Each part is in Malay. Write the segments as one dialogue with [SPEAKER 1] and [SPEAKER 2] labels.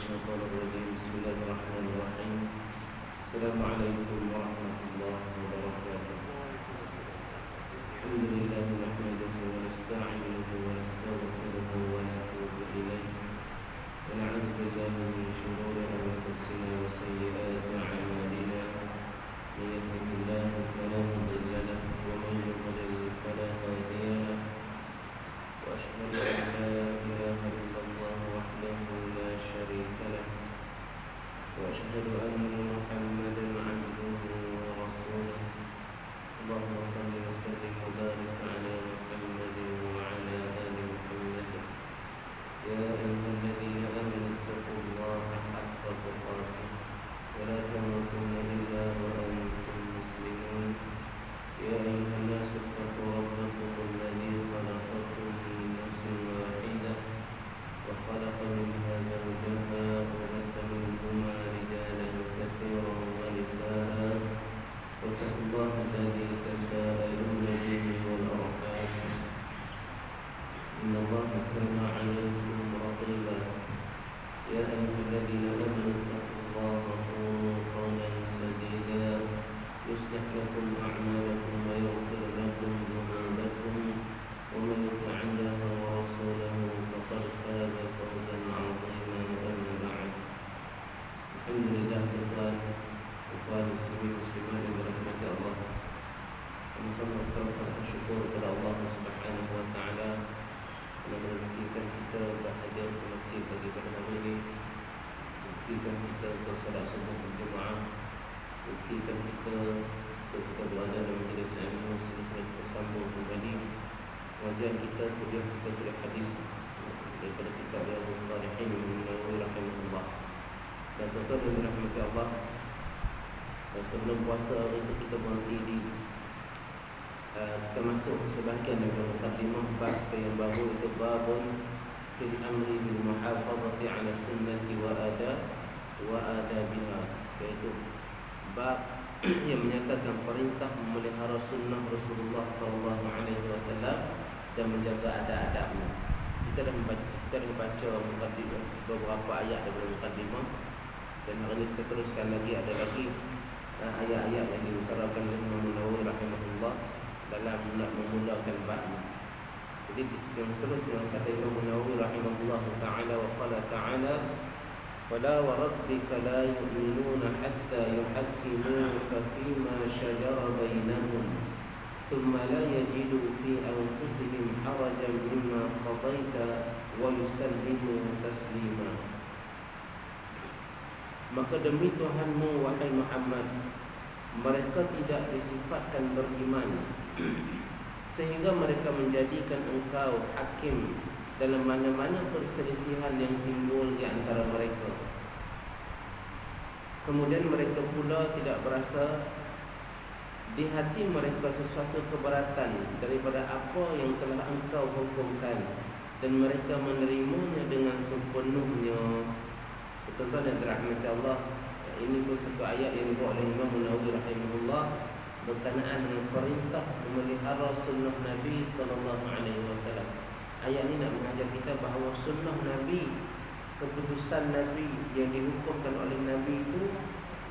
[SPEAKER 1] الشيطان الرجيم. بسم الله الرحمن الرحيم. السلام عليكم ورحمة الله وبركاته. الحمد لله نحمده ونستعينه ونستغفره ونتوب إليه ونعوذ بالله من شرور أنفسنا وسيئات أعمالنا. من يهده الله فلا مضل له ومن يضلل فلا هادي له. وأشهد أن لا إله إلا الله وحده لا شريك له وأشهد أن محمدا عبده ورسوله. اللهم صل وسلم وبارك على محمد وعلى آل محمد. يا أيها الذين آمنوا اتقوا الله حق تقاته ولا تموتن إلا وأنتم مسلمون. يا أيها الناس اتقوا ربكم الذي خلقكم من نفس واحدة وخلق منها زوجها وبث منهما رجالا كثيرا ونساء واتقوا الله الذي تساءلون به والأرحام إن الله كان عليكم رقيبا. يا أيها الذين آمنوا اتقوا الله وقولوا قولا سديدا يصلح لكم أعمالكم ويغفر لكم ذنوبكم ومن يطع الله ورسوله فقد فاز فوزا عظيما. أما بعد. الحمد لله ikhwan muslimin muslimat yang dirahmati Allah. Sama-sama kita bersyukur kepada Allah Subhanahu wa taala telah merezekikan kita berhadir ke masjid pada hari ini. Rezekikan kita untuk solat subuh berjemaah. Rezekikan kita untuk kita berada dalam majlis ilmu sehingga kita sambung kembali pengajian kita, kuliah hadis daripada kitab Riyadhus Shalihin Nawawi rahimahullah. Dan tuan-tuan yang dirahmati Allah, sebelum puasa hari itu kita berhenti di kita masuk sebahagian daripada mukadimah bab yang baru, itu babun fil amri bil muhafazati ala sunnati wa adabiha, iaitu bab yang menyatakan perintah memelihara sunnah Rasulullah SAW dan menjaga adab-adabnya. Kita dah membaca mukadimah, beberapa ayat daripada mukadimah, dan hari ini kita teruskan lagi, ada lagi ayat-ayat yang diutarakan oleh Imam Nawawi rahimahullah dalam memulakan bab. Jadi yang seterusnya kata Imam Nawawi rahimahullah taala, wa qala ta'ala fala wa rabbika la yu'minuna hatta yuhakkimuka fima shajara bainahum thumma la yajidu fi anfusihim harajan mimma qadaita wa yusallimu taslima. Maka demi Tuhanmu wahai Muhammad, mereka tidak disifatkan beriman sehingga mereka menjadikan engkau hakim dalam mana-mana perselisihan yang timbul di antara mereka. Kemudian mereka pula tidak berasa di hati mereka sesuatu keberatan daripada apa yang telah engkau hukumkan, dan mereka menerimanya dengan sepenuhnya. Tuan-tuan yang dirahmati Allah, ini pun satu ayat yang dibawa oleh Imam Nawawi rahimahullah berkenaan dengan perintah memelihara sunnah Nabi SAW. Ayat ini nak mengajar kita bahawa sunnah Nabi, keputusan Nabi yang dihukumkan oleh Nabi itu,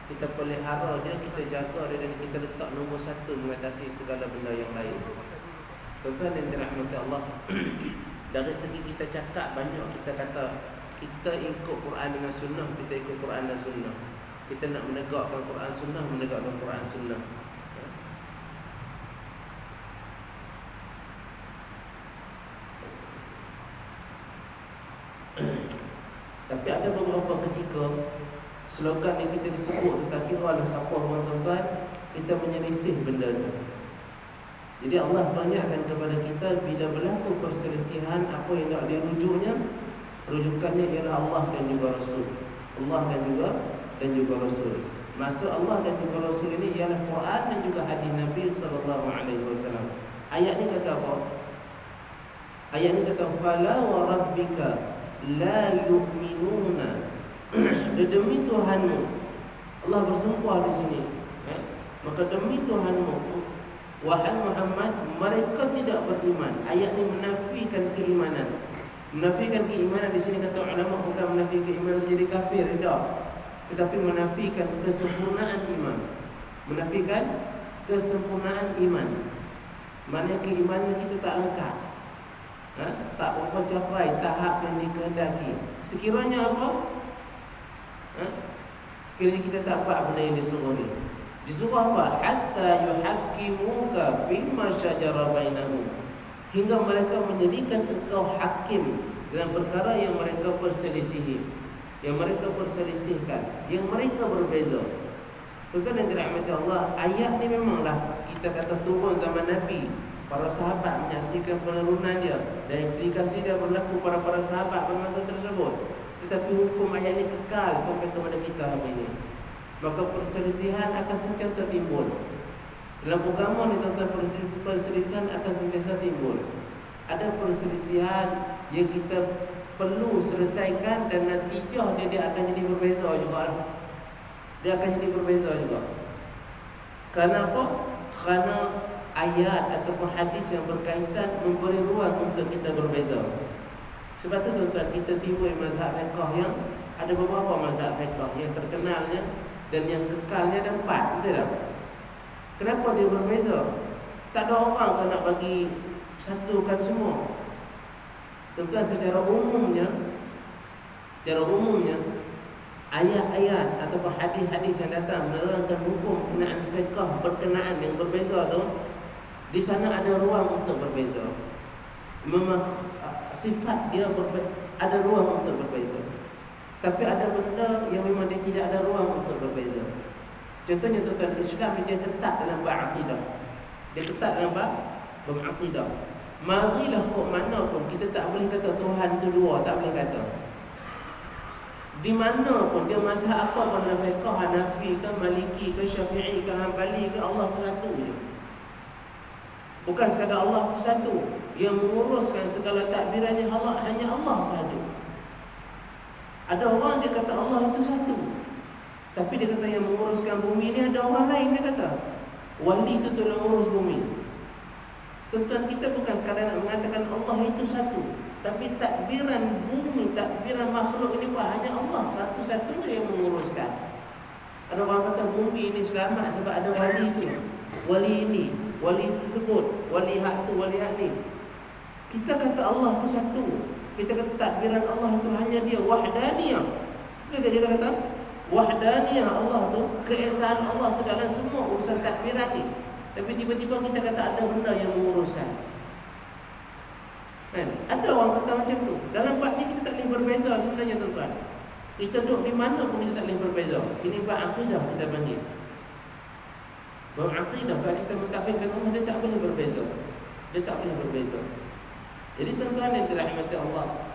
[SPEAKER 1] kita pelihara dia, kita jaga dia, dan kita letak nombor satu mengatasi segala benda yang lain. Tuan-tuan yang dirahmati Allah, dari segi kita cakap banyak kita kata kita ikut Quran dengan sunnah, kita ikut Quran dan sunnah. Kita nak menegakkan Quran sunnah, menegakkan Quran sunnah. Tapi ada beberapa ketika slogan yang kita disebut, tak kira lah siapa orang, tuan-tuan, kita menyelisih benda tu. Jadi Allah banyakkan kepada kita bila berlaku perselisihan, apa yang nak dirujuknya, rujukannya ialah Allah dan juga Rasul. Allah dan juga Rasul. Maksud Allah dan juga Rasul ini ialah Quran dan juga hadis Nabi SAW. Ayat ni kata apa? Ayat ni kata fala wa rabbika la yu'minuna. Demi Tuhanmu, Allah bersumpah di sini. Maka demi Tuhanmu wahai Muhammad, mereka tidak beriman. Ayat ni menafikan keimanan. Menafikan keimanan di sini kata ulama bukan menafikan keimanan jadi kafir, tidak. Tetapi menafikan kesempurnaan iman. Menafikan kesempurnaan iman. Maknanya keimanan kita tak lengkap. Tak berapa capai tahap yang dikehendaki. Sekiranya apa? Sekiranya kita tak buat benda yang disuruh ni. Disuruh apa? Hatta yuhakkimuka fima syajara bainahum. Hingga mereka menjadikan engkau hakim dalam perkara yang mereka perselisihi, yang mereka perselisihkan, yang mereka berbeza. Tuan-tuan yang dirahmati Allah, ayat ni memanglah kita kata turun zaman Nabi. Para sahabat menyaksikan penurunan dia dan implikasi dia berlaku pada para sahabat pada masa tersebut. Tetapi hukum ayat ini kekal sampai kepada kita hari ini. Maka perselisihan akan sentiasa timbul. Dalam agama ni tuan-tuan, perselisihan akan sentiasa timbul. Ada perselisihan yang kita perlu selesaikan dan natijah dia akan jadi berbeza juga. Dia akan jadi berbeza juga. Kenapa? Kerana ayat ataupun hadis yang berkaitan memberi ruang untuk kita berbeza. Sebab tu tuan-tuan, kita timbul mazhab fiqh yang ada beberapa mazhab fiqh yang terkenalnya dan yang kekalnya ada 4, betul tak? Kenapa dia berbeza? Tak ada orang kan nak bagi satukan semua. Tuan-tuan, secara umumnya ayat-ayat ataupun hadis-hadis yang datang menerangkan hukum berkenaan fiqh berkenaan yang berbeza tu, di sana ada ruang untuk berbeza. Memang sifat dia ada ruang untuk berbeza. Tapi ada benda yang memang dia tidak ada ruang untuk berbeza. Contohnya tuan-tuan, Islam dia ketat dalam bab akidah. Dia ketat dalam bab akidah. Marilah kok mana pun kita tak boleh kata Tuhan tu dua, tak boleh kata. Di mana pun dia mazhab apa pun, dalam fiqh Hanafi ke, Maliki ke, Syafi'i ke, Hanbali ke, Allah tu satu je. Bukan sekadar Allah tu satu. Yang menguruskan segala takbiran ni hanya Allah sahaja. Ada orang dia kata Allah itu satu, tapi dia kata yang menguruskan bumi ni ada orang lain. Dia kata wali itu tolong urus bumi. Tuan-tuan, kita bukan sekadar nak mengatakan Allah itu satu, tapi takbiran bumi, takbiran makhluk ini pun hanya Allah satu-satunya yang menguruskan. Ada orang kata bumi ini selamat sebab ada wali itu, wali ini, wali tersebut, wali hak tu, wali hak ni. Kita kata Allah tu satu. Kita kata takbiran Allah tu hanya dia, wahdaniyah. Kita kata wahdaniyah Allah tu, keesaan Allah tu dalam semua urusan takbiran ni. Tapi tiba-tiba kita kata ada benda yang menguruskan. Kan? Ada orang kata macam tu. Dalam bab ni kita tak boleh berbeza sebenarnya tuan-tuan. Kita duduk di mana pun kita tak boleh berbeza. Ini bab akidah kita panggil. Bab akidah, bab kita mentafsirkan Allah, dia tak boleh berbeza. Dia tak boleh berbeza. Jadi tuan-tuan yang dirahmati Allah,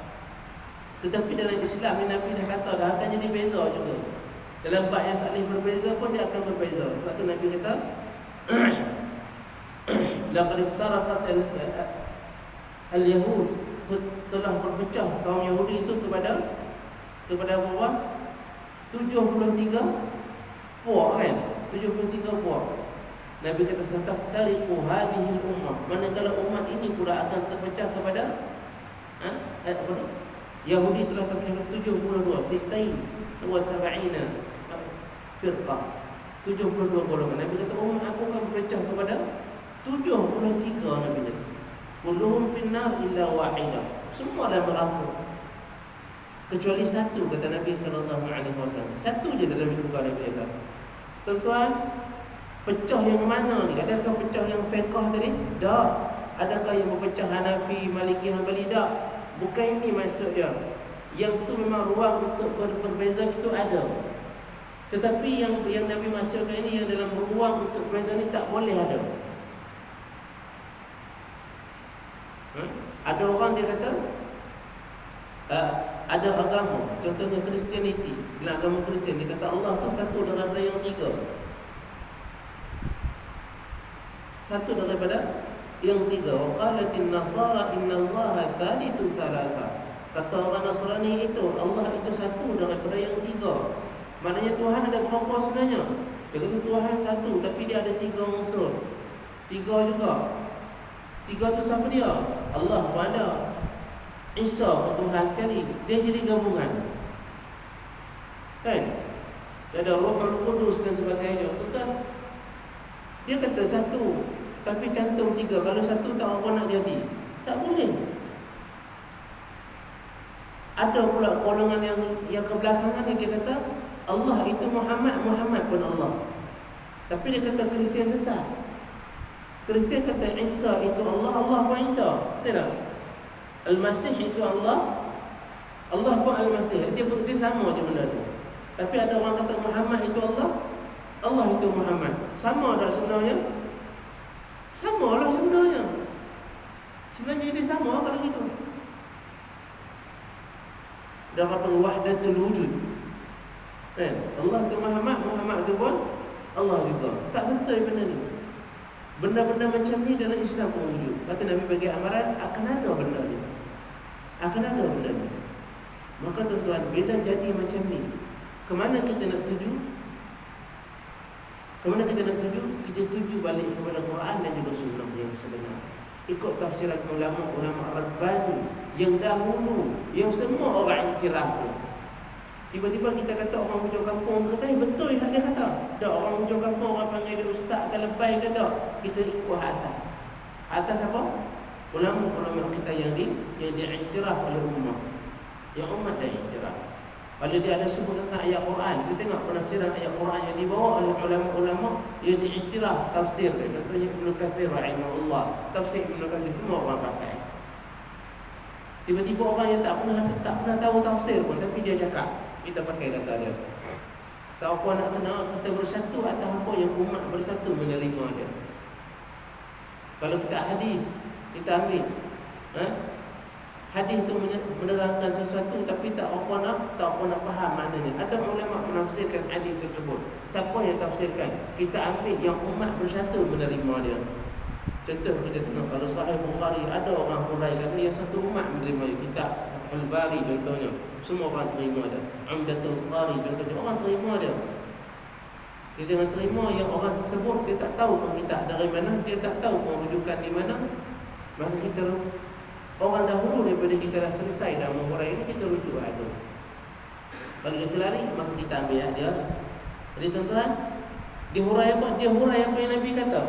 [SPEAKER 1] tetapi dalam Islam ni Nabi dah kata dah akan jadi beza juga. Dalam bab yang tak boleh berbeza pun dia akan berbeza. Sebab tu Nabi kata laqad iftaraqat al-yahud, telah berpecah kaum Yahudi itu kepada berapa? 73 puak kan? 73 puak. Nabi kata sataftariqu hadhihi al-ummah, manakala umat ini pula akan terpecah kepada Yahudi telah terpecah 72 sitain wa sab'ina firqah, 72 golongan. Nabi kata umat aku akan berpecah kepada 73. Nabi kata kulluhum finnar illa wahidah, semua dalam neraka kecuali satu, kata Nabi sallallahu alaihi wasallam. Satu je dalam syurga. Nabi kata, tuan-tuan, pecah yang mana ni? Adakah pecah yang fiqh tadi? Tak. Adakah yang berpecah Hanafi, Maliki, Hanbali? Tak. Bukan ini maksud dia. Yang tu memang ruang untuk berbeza itu ada. Tetapi yang Nabi maksudkan ini, yang dalam ruang untuk berbeza ni tak boleh ada. Ada orang dia kata ada agama, contohnya Kristianiti. Dalam agama Kristian dia kata Allah tu satu daripada yang tiga. Satu daripada yang tiga. Waqalatin nasara innallaha thalithu thalasa. Kata orang Nasrani itu Allah itu satu daripada yang tiga. Maknanya Tuhan ada berapa sebenarnya? Dia kata Tuhan satu, tapi dia ada tiga unsur. Tiga juga. Tiga tu siapa dia? Allah pun ada, Isa pun Tuhan sekali. Dia jadi gabungan. Kan? Ada Ruhul Qudus dan sebagainya. Tuan, dia kata satu, tapi cantum tiga. Kalau satu tak apa nak jadi. Tak boleh. Ada pula golongan yang kebelakangan ni dia kata Allah itu Muhammad, Muhammad pun Allah. Tapi dia kata Kristian sesat. Kristian kata Isa itu Allah, Allah pun Isa. Betul tak? Al-Masih itu Allah, Allah pun Al-Masih. Dia sama je benda tu. Tapi ada orang kata Muhammad itu Allah, Allah itu Muhammad. Sama tak sebenarnya? Sama lah sebenarnya. Sebenarnya dia sama kalau gitu. Dia kata wahdatul wujud. Kan? Allah itu Muhammad, Muhammad itu pun Allah juga. Tak betul benda ni. Benda-benda macam ni dalam Islam pun wujud. Kata Nabi bagi amaran, akan ada benda ni. Akan ada benda ni. Maka tuan-tuan, bila jadi macam ni, ke mana kita nak tuju? Ke mana kita nak tuju? Kita tuju balik kepada Quran dan juga sunnah yang sebenar. Ikut tafsiran ulama-ulama Rabbani yang dahulu, yang semua orang iktiraf tu. Tiba-tiba kita kata orang hujung kampung kata, betul yang dia kata. Tak, orang hujung kampung orang panggil dia ustaz ke lebay ke tak. Kita ikut atas. Atas apa? Ulama-ulama kita yang diiktiraf oleh ummah. Yang ummah dah iktiraf. Kalau dia ada sebut tentang ayat Quran, kita tengok penafsiran ayat Quran yang dibawa oleh ulama-ulama yang diiktiraf tafsir. Contohnya Ibnu Katsir rahimahullah. Tafsir Ibnu Katsir semua orang pakai. Tiba-tiba orang yang tak pernah tahu tafsir pun, tapi dia cakap, kita pakai kata dia. Tak apa nak kena, kita bersatu atas apa yang umat bersatu menerima dia. Kalau kita hadis, kita ambil hadis tu menerangkan sesuatu tapi tak apa nak faham maknanya. Ada ulama menafsirkan hadis tersebut. Siapa yang tafsirkan? Kita ambil yang umat bersatu menerima dia. Contoh kita tengok kalau Sahih Bukhari, ada orang huraikan yang satu umat menerima kitab Al-Bari contohnya. Semua orang terima dia. Umdatul Qari contohnya, orang terima dia. Dia jangan terima yang orang sebut dia tak tahu pun kitab dari mana, dia tak tahu pun rujukan di mana. Maka kita orang dahulu daripada kita dah selesai dah menghurai ini, kita rujuk tu. Kalau dia selari, maka kita ambil dia. Jadi tuan-tuan, dia hurai apa? Dia hurai apa yang Nabi kata.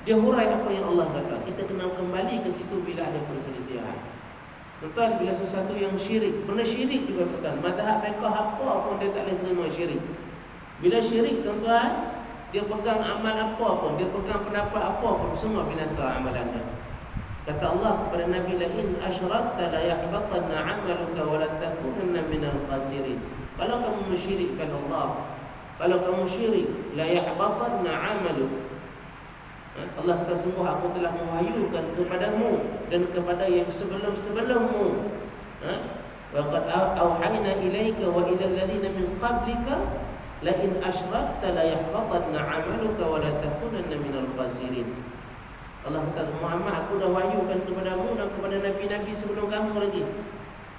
[SPEAKER 1] Dia hurai apa yang Allah kata. Kita kena kembali ke situ bila ada perselisihan. Tuan-tuan, bila sesuatu yang syirik, pernah syirik juga tuan-tuan. Mazhab fiqh apa pun dia tak boleh terima syirik. Bila syirik tuan-tuan, dia pegang amal apa pun, dia pegang pendapat apa pun, semua binasa amalannya. Kata Allah kepada Nabi, la in asyrakta la yahbatanna 'amaluka wa la takunanna minal khasirin. Kalau kamu mensyirikkan Allah, kalau kamu syirik, la yahbatanna 'amaluka. Allah kata, sungguh aku telah mewahyukan kepadamu dan kepada yang sebelum-sebelummu. Wa qad auhayna ilaika wa ila alladhina min qablika la in asyrakta la yahbatanna 'amaluka wa la takunanna minal khasirin. Allah kata, Muhammad, aku dah wahyukan kepadamu dan kepada nabi-nabi sebelum kamu lagi.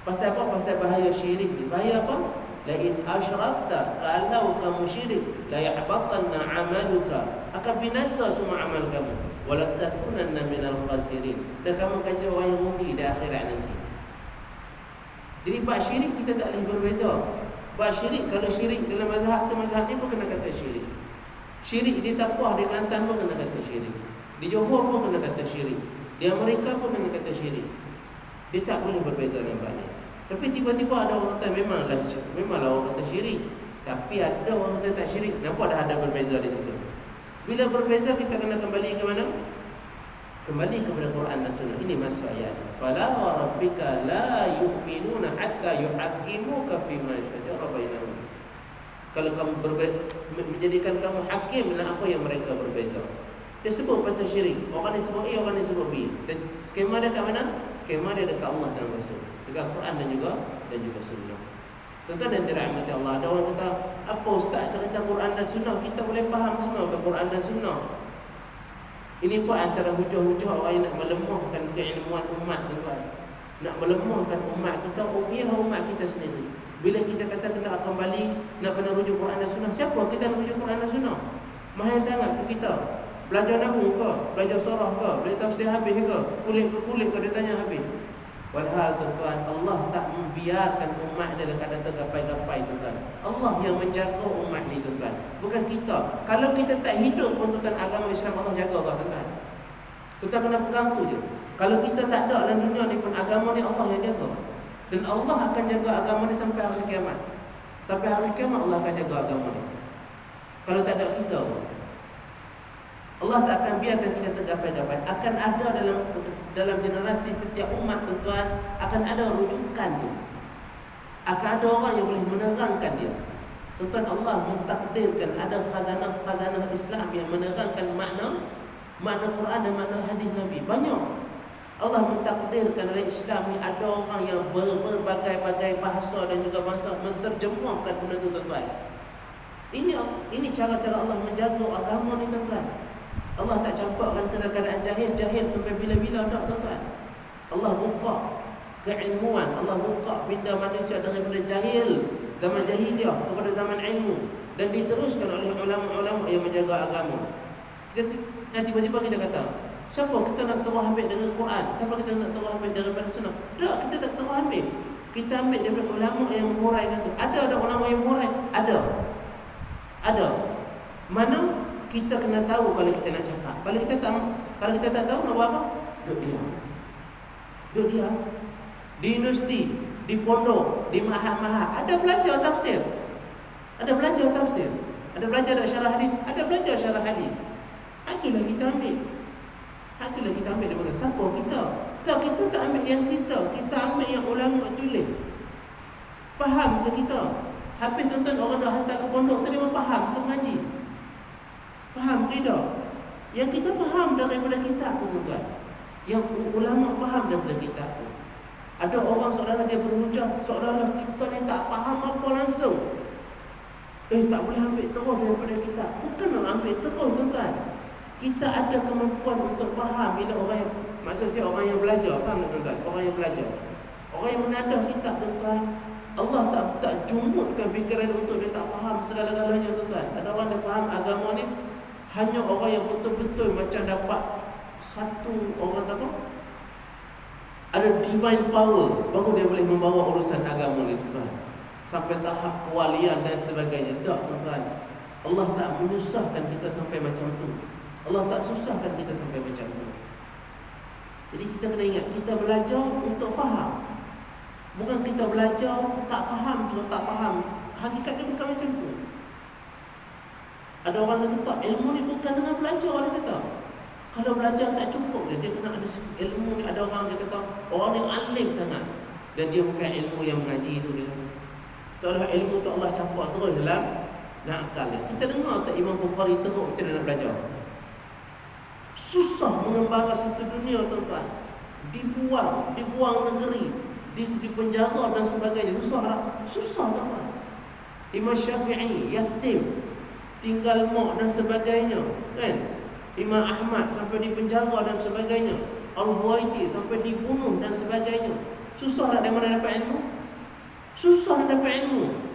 [SPEAKER 1] Pasal apa? Pasal bahaya syirik ni. Bahaya apa? La in asyrakta, kalau kamu syirik, la yahbatanna 'amaluka, akan binasa semua amal kamu. Wa la takunanna minal khasirin, dan kamu akan jadi orang yang rugi di akhirat nanti. Jadi bab syirik kita tak boleh berbeza. Bab syirik, kalau syirik dalam mazhab tu, mazhab ni pun kena kata syirik. Syirik di Tapah, di Kelantan pun kena kata syirik. Di Johor pun kena kata syirik. Di Amerika pun kena kata syirik. Dia tak boleh berbeza nampak ni. Tapi tiba-tiba ada orang kata memanglah orang kata syirik. Tapi ada orang kata tak syirik. Kenapa dah ada berbeza di situ? Bila berbeza, kita kena kembali ke mana? Kembali kepada Quran dan Sunnah. Ini masuk ayat. Fala wa rabbika la yu'minuna hatta yuhaqqimuka fima shajara bainahum. Kalau kamu menjadikan kamu hakim dalam apa yang mereka berbeza. Dia sebut pasal syirik. Orang ni sebut A, orang ni sebut B. Dan skema dia kat mana? Skema dia dekat Allah dan Rasul, dekat Quran dan juga Sunnah. Tuan-tuan dan dirahmati Allah, ada orang kata, apa ustaz cerita Quran dan Sunnah, kita boleh faham semua ke Quran dan Sunnah. Ini pun antara hujah-hujah orang yang nak melemahkan keilmuan umat, tuan-tuan. Nak melemahkan umat kita, ialah umat kita sendiri. Bila kita kata kena kembali, nak kena rujuk Quran dan Sunnah, siapa kita nak rujuk Quran dan Sunnah? Mahal sangat ke kita? Belajar nahwu ke? Belajar surah ke? Belajar tafsir habis ke? Kulit ke kulit ke? Dia tanya habis. Walhal tuan-tuan, Allah tak membiarkan umat dalam keadaan tergapai-gapai tuan-tuan. Allah yang menjaga umat ni tuan-tuan, bukan kita. Kalau kita tak hidup pun tuan-tuan, agama Islam Allah jaga kau tuan-tuan. Tuan-tuan kena pegang tu je. Kalau kita tak ada dalam dunia ni pun, agama ni Allah yang jaga. Dan Allah akan jaga agama ni sampai hari kiamat. Sampai hari kiamat Allah akan jaga agama ni. Kalau tak ada kita pun, Allah tak akan biarkan kita tergapai-gapai. Akan ada dalam generasi setiap umat tuan-tuan, akan ada rujukan dia. Akan ada orang yang boleh menerangkan dia. Tuan-tuan, Allah mentakdirkan ada khazanah-khazanah Islam yang menerangkan makna Quran dan makna hadis Nabi. Banyak. Allah mentakdirkan dalam Islam ni ada orang yang berbagai-bagai bahasa dan juga bangsa menterjemahkan benda tu tuan-tuan. Ini cara-cara Allah menjaga agama ni tuan-tuan. Allah tak campurkan keadaan jahil sampai bila-bila tak tuan-tuan. Allah buka keilmuan, Allah buka pindah manusia daripada jahil, zaman jahiliah kepada zaman ilmu, dan diteruskan oleh ulama-ulama yang menjaga agama. Tiba-tiba kita kata, siapa kita nak terus ambil dengan Quran? Siapa kita nak terus ambil daripada sunnah? Tak, kita tak terus ambil. Kita ambil daripada ulama yang menguraikan tu. Ada ulama yang mengurai? Ada. Mana? Kita kena tahu kalau kita nak cakap. Kalau kita tak tahu nak buat apa? Duduk diam. Di universiti, di pondok, di mahad-mahad ada belajar tafsir. Ada belajar syarah hadis, ada belajar syarah hadis. Itulah kita ambil. Daripada siapa kita? Kita tak ambil yang kita ambil yang ulama tulis. Faham ke kita? Habis tuan-tuan orang dah hantar ke pondok tadi, memang faham ke mengaji? Faham tidak? Yang kita faham daripada kitab pun tuan. Yang ulama faham daripada kitab pun. Ada orang seolah dia berhujah, seolah kita ni tak faham apa langsung. Tak boleh ambil terus daripada kitab. Bukan nak ambil terus tuan-tuan. Kita ada kemampuan untuk faham bila orang yang, maksud saya orang yang belajar, faham tak tuan-tuan? Orang yang belajar, orang yang menadah kitab tuan-tuan, Allah tak jumutkan fikiran untuk dia tak faham segala-galanya tuan-tuan. Ada orang yang faham agama ni hanya orang yang betul-betul macam dapat satu orang apa? Ada divine power, baru dia boleh membawa urusan agama ni tuan. Sampai tahap kewalian dan sebagainya. Tak tuan-tuan. Allah tak menyusahkan kita sampai macam tu. Allah tak susahkan kita sampai macam tu. Jadi kita kena ingat, kita belajar untuk faham. Bukan kita belajar tak faham juga tak faham. Hakikat dia bukan macam tu. Ada orang yang kata ilmu ni bukan dengan belajar, dia kata. Kalau belajar tak cukup dia kena ada ilmu ni. Ada orang dia kata orang ni alim sangat dan dia bukan ilmu yang mengaji tu dia. Seolah ilmu tu Allah campur terus dalam akal dia. Kita dengar tak Imam Bukhari teruk macam mana nak belajar? Susah mengembara satu dunia tuan-tuan. Dibuang negeri, di penjara dan sebagainya. Susah tuan-tuan. Imam Syafi'i yatim, tinggal mak dan sebagainya, kan? Imam Ahmad sampai di penjara dan sebagainya. Al-Buaiti sampai dibunuh dan sebagainya. Susah nak dari mana dapat ilmu? Susah nak dapat ilmu.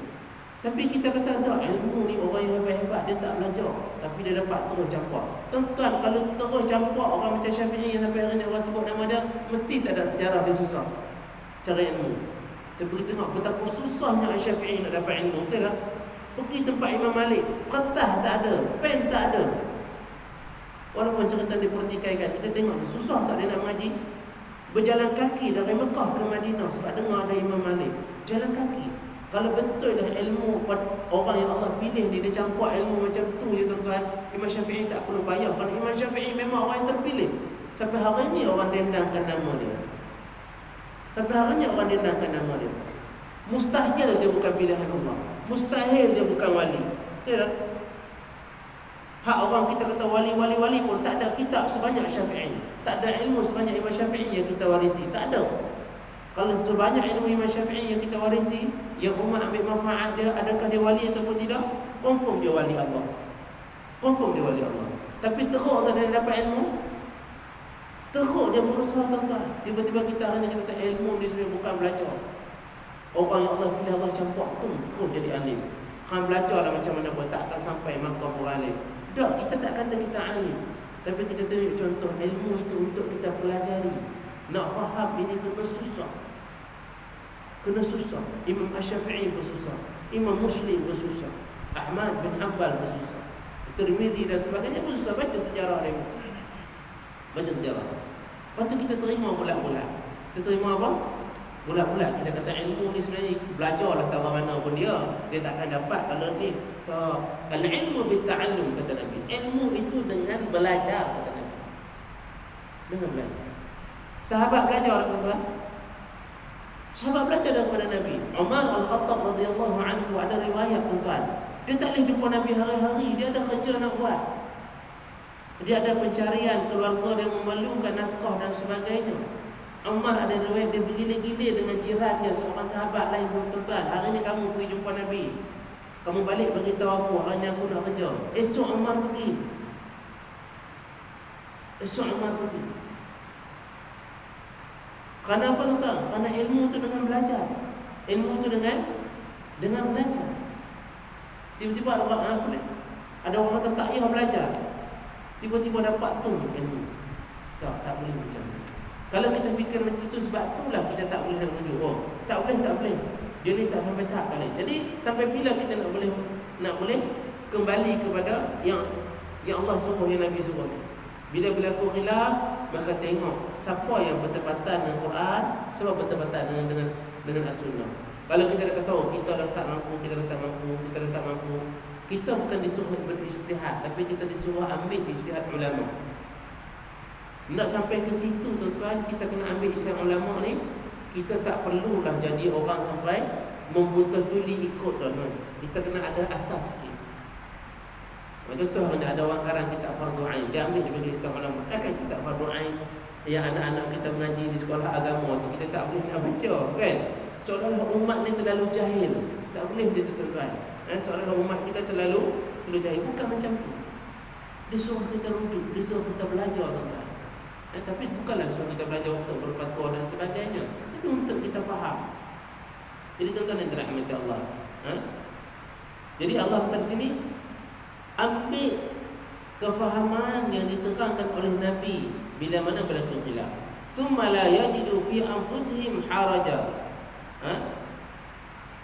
[SPEAKER 1] Tapi kita kata tak, ilmu ni orang yang hebat-hebat dia tak belajar, tapi dia dapat terus campak. Tuan-tuan, kalau terus campak orang macam Syafi'i yang sampai hari ni orang sebut nama dia, mesti tak ada sejarah dia susah cara ilmu. Tapi kita tengok betapa susahnya Syafi'i nak dapat ilmu. Betul tak? Pergi tempat Imam Malik, kertas tak ada, pen tak ada. Walaupun cerita dipertikaikan, kita tengok susah tak dia nak mengaji. Berjalan kaki dari Mekah ke Madinah sebab dengar ada Imam Malik. Jalan kaki. Kalau betul dah ilmu orang yang Allah pilih ni, dia campur ilmu macam tu je tuan-tuan, Imam Syafi'i tak perlu payah. Kerana Imam Syafi'i memang orang yang terpilih. Sampai hari ni orang dendangkan nama dia. Mustahil dia bukan pilihan Allah. Mustahil dia bukan wali. Betul tak? Hak orang kita kata wali pun tak ada kitab sebanyak Syafi'i. Tak ada ilmu sebanyak Imam Syafi'i yang kita warisi. Tak ada. Kalau sebanyak ilmu Imam Syafi'i yang kita warisi, yang umat ambil manfaat dia, adakah dia wali ataupun tidak? Confirm dia wali Allah. Tapi teruk tak dia dapat ilmu? Teruk dia berusaha tuan-tuan. Tiba-tiba kita hari ni kata ilmu ni sebenarnya bukan belajar. Orang yang Allah pilih Allah campur tu terus jadi alim. Kan belajarlah macam mana pun tak akan sampai maqam alim. Tak, kita tak kata kita alim, tapi kita tunjuk contoh ilmu itu untuk kita pelajari.
[SPEAKER 2] Nak faham ini kena susah. Kena susah. Imam Asy-Syafi'i bersusah, Imam Muslim bersusah, Ahmad bin Hanbal bersusah, Tirmidzi dan sebagainya bersusah. Baca sejarah dia. Baca sejarah. Lepas tu kita terima bulat-bulat. Kita terima apa? Bulat-bulat. Kita kata ilmu ni sebenarnya belajarlah tahu mana pun dia takkan dapat kalau ni. Al-ilmu bitta'allum, kata Nabi. Ilmu itu dengan belajar, kata Nabi. Dengan belajar. Sahabat belajar, tuan-tuan. Sahabat belajar daripada Nabi. Umar Al-Khattab radhiyallahu anhu, ada riwayat, tuan-tuan, dia tak boleh jumpa Nabi hari-hari. Dia ada kerja nak buat. Dia ada pencarian keluarga yang memerlukan nafkah dan sebagainya. Umar ada riwayat dia bergila-gila dengan jirannya, seorang sahabat lain, tuan-tuan. Hari ni kamu pergi jumpa Nabi, kamu balik beritahu aku, hari ni aku nak kerja. Esok Umar pergi. Esok Umar pergi. Kerana apa, tuan-tuan? Kerana ilmu tu dengan belajar. Ilmu tu dengan belajar. Tiba-tiba ada orang kata tak payah belajar, tiba-tiba dapat tu ilmu. Tak boleh macam tu. Kalau kita fikir macam itu, sebab itulah kita tak boleh nak rujuk. Oh, tak boleh. Dia ni tak sampai tahap lain. Jadi sampai bila kita nak boleh kembali kepada yang Allah suruh, yang Nabi suruh. Bila berlaku khilaf, maka tengok siapa yang bertepatan dengan Quran, siapa bertepatan dengan as-sunnah. Kalau kita dah kata, oh, kita dah tak mampu, kita bukan disuruh berijtihad, tapi kita disuruh ambil ijtihad ulama. Nak sampai ke situ, tuan-tuan, kita kena ambil ijtihad ulama ni. Kita tak perlulah jadi orang sampai membuta-tuli ikut, tuan-tuan. Kita kena ada asas sikit. Contoh, ada orang karang kitab fardu ain, dia ambil daripada kitab ulama. Takkan kitab fardu ain yang anak-anak kita mengaji di sekolah agama tu kita tak boleh nak baca, kan? Seolah-olah umat ni terlalu jahil. Tak boleh dia tu, tuan-tuan. Seolah-olah umat kita terlalu jahil. Bukan macam tu. Dia suruh kita rujuk, dia suruh kita belajar, tuan-tuan. Tapi bukanlah suruh kita belajar untuk berfatwa dan sebagainya. Itu untuk kita faham. Jadi tuan-tuan yang dirahmati Allah, jadi Allah kata di sini, ambil kefahaman yang diterangkan oleh Nabi bila mana berlaku khilaf. Thumma la yajidu fi anfusihim haraja.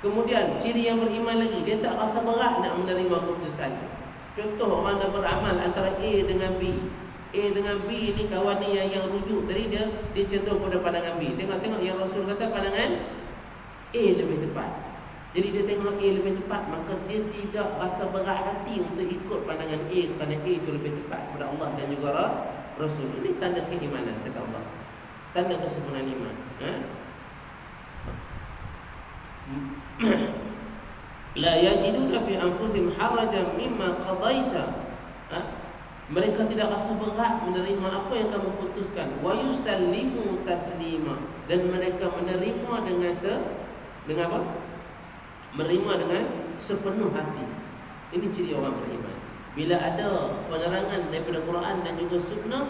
[SPEAKER 2] Kemudian ciri yang beriman lagi, dia tak rasa berat nak menerima keputusan. Contoh, orang dah beramal antara A dengan B. A dengan B ni kawan ni yang rujuk tadi, dia cenderung pada pandangan B. Tengok yang Rasul kata pandangan A lebih tepat. Jadi dia tengok A lebih tepat, maka dia tidak rasa berat hati untuk ikut pandangan A kerana A itu lebih tepat kepada Allah dan juga Rasul. Ini tanda keimanan, kata Allah. Tanda kesempurnaan iman. La yajiduna fi anfusihim harajan mimma qadaita. Mereka tidak rasa berat menerima apa yang kamu putuskan. Wa yusallimu taslima, dan mereka menerima dengan apa? Menerima dengan sepenuh hati. Ini ciri orang beriman. Bila ada penerangan daripada Quran dan juga sunnah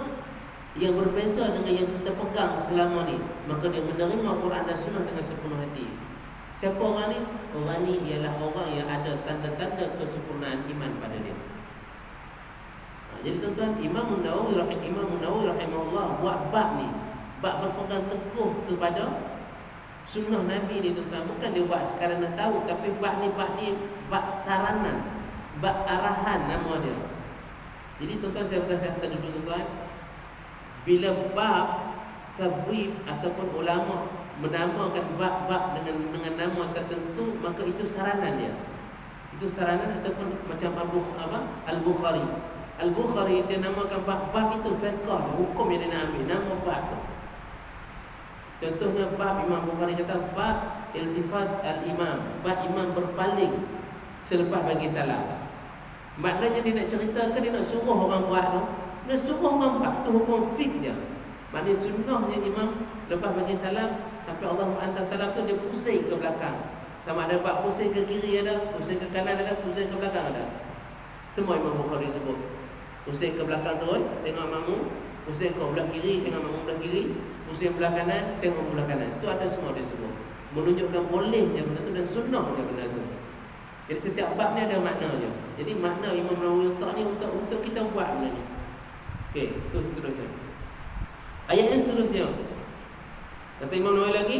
[SPEAKER 2] yang berbeza dengan yang kita pegang selama ni, maka dia menerima Quran dan sunnah dengan sepenuh hati. Siapa orang ni? Orang ni ialah orang yang ada tanda-tanda kesempurnaan iman pada dia. Jadi tuan-tuan, Imam Nawawi rahimahullah buat bab ni, bab berpegang teguh kepada sunnah Nabi ni, tuan-tuan. Bukan dia buat sekadar nak tahu, tapi bab ni bab saranan, bab arahan nama dia. Jadi tuan-tuan, saya kata dulu, tuan-tuan, bila bab tabwib ataupun ulama menamakan bab-bab dengan nama tertentu, maka itu saranan dia. Itu saranan ataupun macam Al-Bukhari. Al-Bukhari dia namakan bab itu fiqh, hukum yang dia nak ambil, nama bab tu. Contohnya bab Imam Bukhari kata bab iltifat al-imam, bab imam berpaling selepas bagi salam. Maknanya dia nak ceritakan, dia nak suruh orang buat tu, dia suruh orang buat tu hukum fiqh je. Maknanya sunnahnya imam lepas bagi salam, sampai Allah menghantar salam tu, dia pusing ke belakang. Sama ada bab pusing ke kiri ada, pusing ke kanan ada, pusing ke belakang ada. Semua Imam Bukhari sebut. Pusing ke belakang terus, tengok makmum. Pusing ke belah kiri, tengok makmum belah kiri. Pusing belah kanan, tengok belah kanan. Itu ada semua dia semua. Menunjukkan bolehnya benda tu dan sunnahnya benda tu. Jadi setiap bab ni ada maknanya. Jadi makna Imam Nawawi letak ni untuk kita buat benda ni. Okey, itu seterusnya. Ayat yang seterusnya. Kata Imam Nawawi lagi,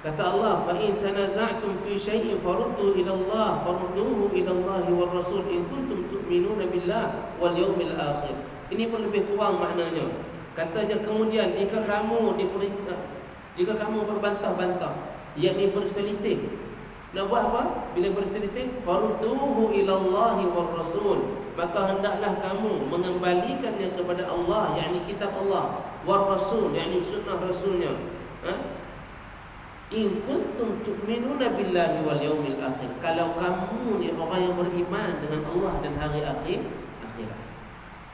[SPEAKER 2] kata Allah, fa in tanaza'tum fi syai'in farudduhu ila Allah, farudduhu ila Allah wal Rasul in kuntum tu'minuna billah wal yawmil akhir. Ini pun lebih kurang maknanya. Katanya kemudian jika kamu berbantah-bantah, yakni berselisih, nak buat apa? Bila berselisih, farudduhu ila Allah wal Rasul, maka hendaklah kamu mengembalikannya kepada Allah, yakni kitab Allah, wal Rasul, yakni sunnah Rasulnya. In kuntum tu'minuna billahi wal yawmil akhir. Kalau kamu ni orang yang beriman dengan Allah dan hari akhirat.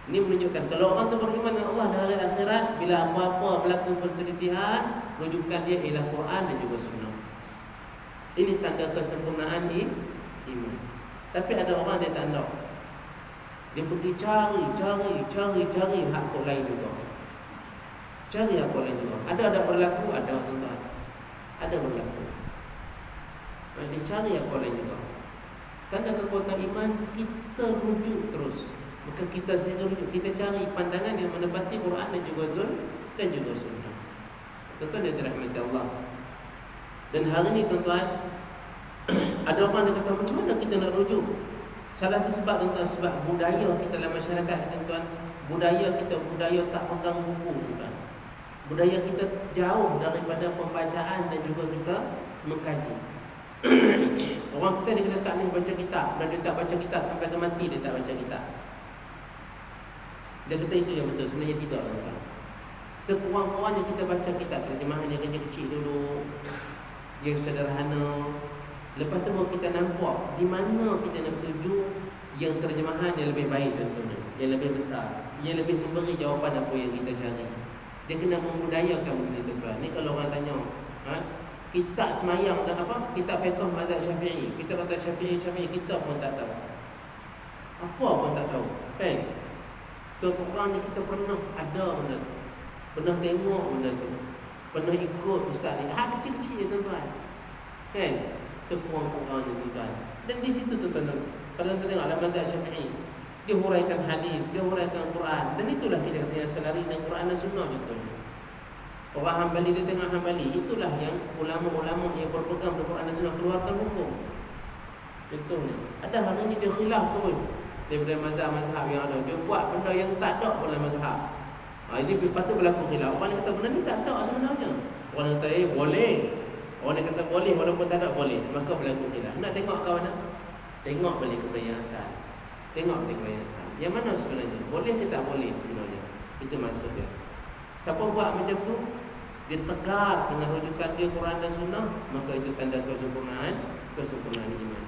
[SPEAKER 2] Ini menunjukkan kalau orang tu beriman dengan Allah dan hari akhirat, bila apa-apa berlaku perselisihan, rujukan dia ialah Quran dan juga sunnah. Ini tanda kesempurnaan di iman. Tapi ada orang dia tak nak. Dia pergi cari hak lain juga. Cari hak lain juga. Ada berlaku, ada tuan-tuan. Ada berlaku. Dia cari hak lain juga. Tanda kekuatan iman, kita rujuk terus. Bukan kita sendiri rujuk, kita cari pandangan yang menepati Quran dan juga sunnah. Tuan-tuan yang dirahmati Allah. Dan hari ini tuan-tuan, ada orang yang kata macam mana kita nak rujuk? Salah satu sebab tuan-tuan, sebab budaya kita dalam masyarakat tuan-tuan, budaya tak pegang buku tuan-tuan. Budaya kita jauh daripada pembacaan dan juga kita mengkaji. Orang kita dia kata tak boleh baca kitab, dan dia tak baca kitab sampai ke mati dia tak baca kitab. Dia kata itu yang betul, sebenarnya tidak tuan-tuan. Sekurang-kurangnya kita baca kitab, terjemahan yang kecil dulu, yang sederhana. Lepas tu baru kita nampak di mana kita nak tuju, yang terjemahan yang lebih baik contohnya, yang lebih besar, yang lebih memberi jawapan apa yang kita cari. Dia kena membudayakan benda itu tuan. Ni kalau orang tanya, kitab semayang dan apa? Kitab fiqh mazhab Syafi'i. Kita kata Syafi'i, kita pun tak tahu. Apa pun tak tahu. Kan? So kurang ni kita pernah ada benda tu. Pernah tengok benda tu. Pernah ikut ustaz ni. Kecil-kecil je tuan-tuan. Kan? Sekurang-kurangnya tuan-tuan. Dan di situ tuan-tuan, kalau kita tengok dalam mazhab Syafi'i, dia huraikan hadis, dia huraikan Quran. Dan itulah kita kata yang selari dengan Quran dan sunnah contohnya. Orang Hambali dia tengok Hambali, itulah yang ulama-ulama yang berpegang dengan Quran dan sunnah keluarkan hukum. Contohnya, ada hari ini dia khilaf tu daripada mazhab-mazhab yang ada. Dia buat benda yang tak ada dalam mazhab. Ini patut berlaku khilaf. Orang yang kata benda ni tak ada sebenarnya. Orang yang kata boleh. Orang yang kata boleh walaupun tak ada boleh. Maka berlaku khilaf. Nak tengok ke mana? Tengok balik kepada yang asal. Tengok balik kepada yang asal. Yang mana sebenarnya? Boleh ke tak boleh sebenarnya? Itu maksudnya. Siapa buat macam tu, dia tegar dengan rujukan dia Quran dan sunnah, maka itu tanda kesempurnaan iman.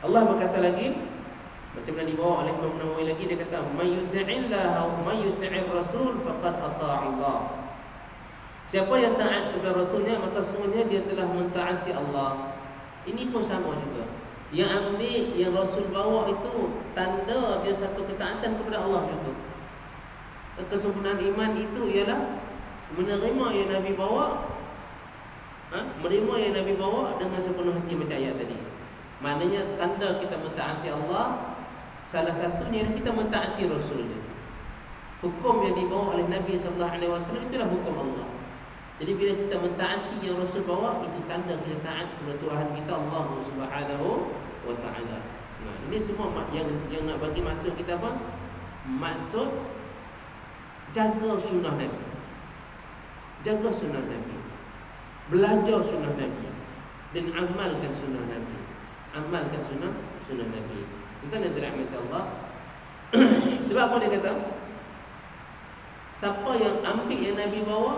[SPEAKER 2] Allah berkata lagi, macam mana dibawa oleh Imam Nawawi lagi, dia kata may yuti'illah wa may yuti'ir rasul faqad ata'a Allah. Siapa yang taat kepada rasulnya, maka sungguhnya dia telah mentaati Allah. Ini pun sama juga. Yang ambil yang rasul bawa itu tanda dia satu ketaatan kepada Allah juga. Kesempurnaan iman itu ialah menerima yang Nabi bawa, menerima yang Nabi bawa dengan sepenuh hati macam ayat tadi. Maknanya tanda kita mentaati Allah, salah satunya kita mentaati Rasulnya. Hukum yang dibawa oleh Nabi SAW itulah hukum Allah. Jadi bila kita mentaati yang Rasul bawa, itu tanda kita taat kepada Tuhan kita Allah Subhanahu wa ta'ala. Nah, ini semua yang nak bagi maksud kita apa? Maksud jaga sunnah Nabi. Jaga sunnah Nabi. Belajar sunnah Nabi dan amalkan sunnah Nabi. Amalkan sunnah Nabi. Kita nak dirahmati Allah. Sebab apa dia kata? Siapa yang ambil yang Nabi bawa,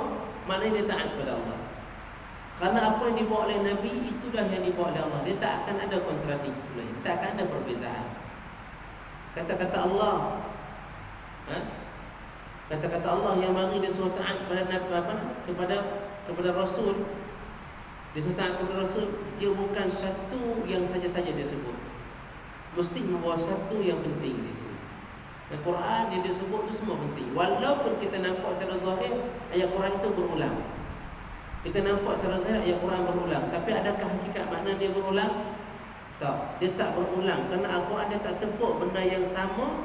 [SPEAKER 2] maknanya dia taat kepada Allah. Kerana apa yang dibawa oleh Nabi, itulah yang dibawa oleh Allah. Dia tak akan ada kontradiksi sebenarnya. Tak akan ada perbezaan. Kata-kata Allah, kata-kata Allah yang mari dia suruh taat kepada Rasul. Dia suruh taat kepada Rasul, dia bukan satu yang saja-saja dia sebut. Mesti membawa satu yang penting di sini. Al-Quran yang dia sebut tu semua penting. Walaupun kita nampak secara zahir ayat Quran itu berulang. Kita nampak secara zahir ayat Quran berulang, tapi adakah hakikat makna dia berulang? Tak, dia tak berulang. Kerana Al-Quran dia tak sebut benda yang sama.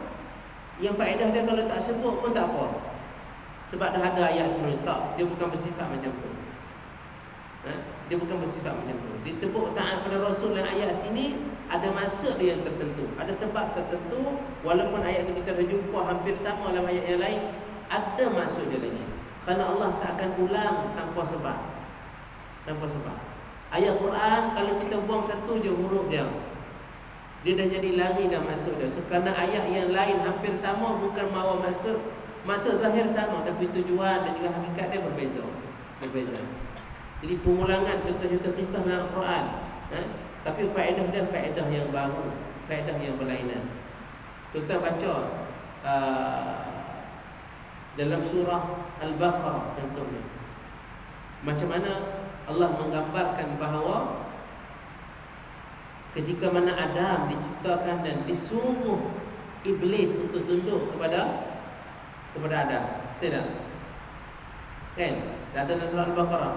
[SPEAKER 2] Yang faedah dia kalau tak sebut pun tak apa. sebab dah ada ayat sebelum tak, dia bukan bersifat macam tu. Dia bukan bersifat macam tu. Disebut taat pada Rasul dalam ayat sini ada maksud dia yang tertentu, ada sebab tertentu. Walaupun ayat itu kita dah jumpa hampir sama dalam ayat yang lain, ada maksud dia lagi. Kerana Allah tak akan ulang tanpa sebab. Tanpa sebab. Ayat Quran kalau kita buang satu je huruf dia dah jadi lari dah maksud dia. Kerana ayat yang lain hampir sama, bukan mawa maksud zahir sama, tapi tujuan dan juga hakikat dia berbeza. Jadi pengulangan contoh-contoh kisah dalam Al-Quran, tapi faedah dia faedah yang baru, faedah yang berlainan. Kita baca dalam surah Al-Baqarah contohnya, macam mana Allah menggambarkan bahawa ketika mana Adam diciptakan dan disuruh iblis untuk tunduk kepada Adam, tidak? Kan? Ada dalam surah Al-Baqarah.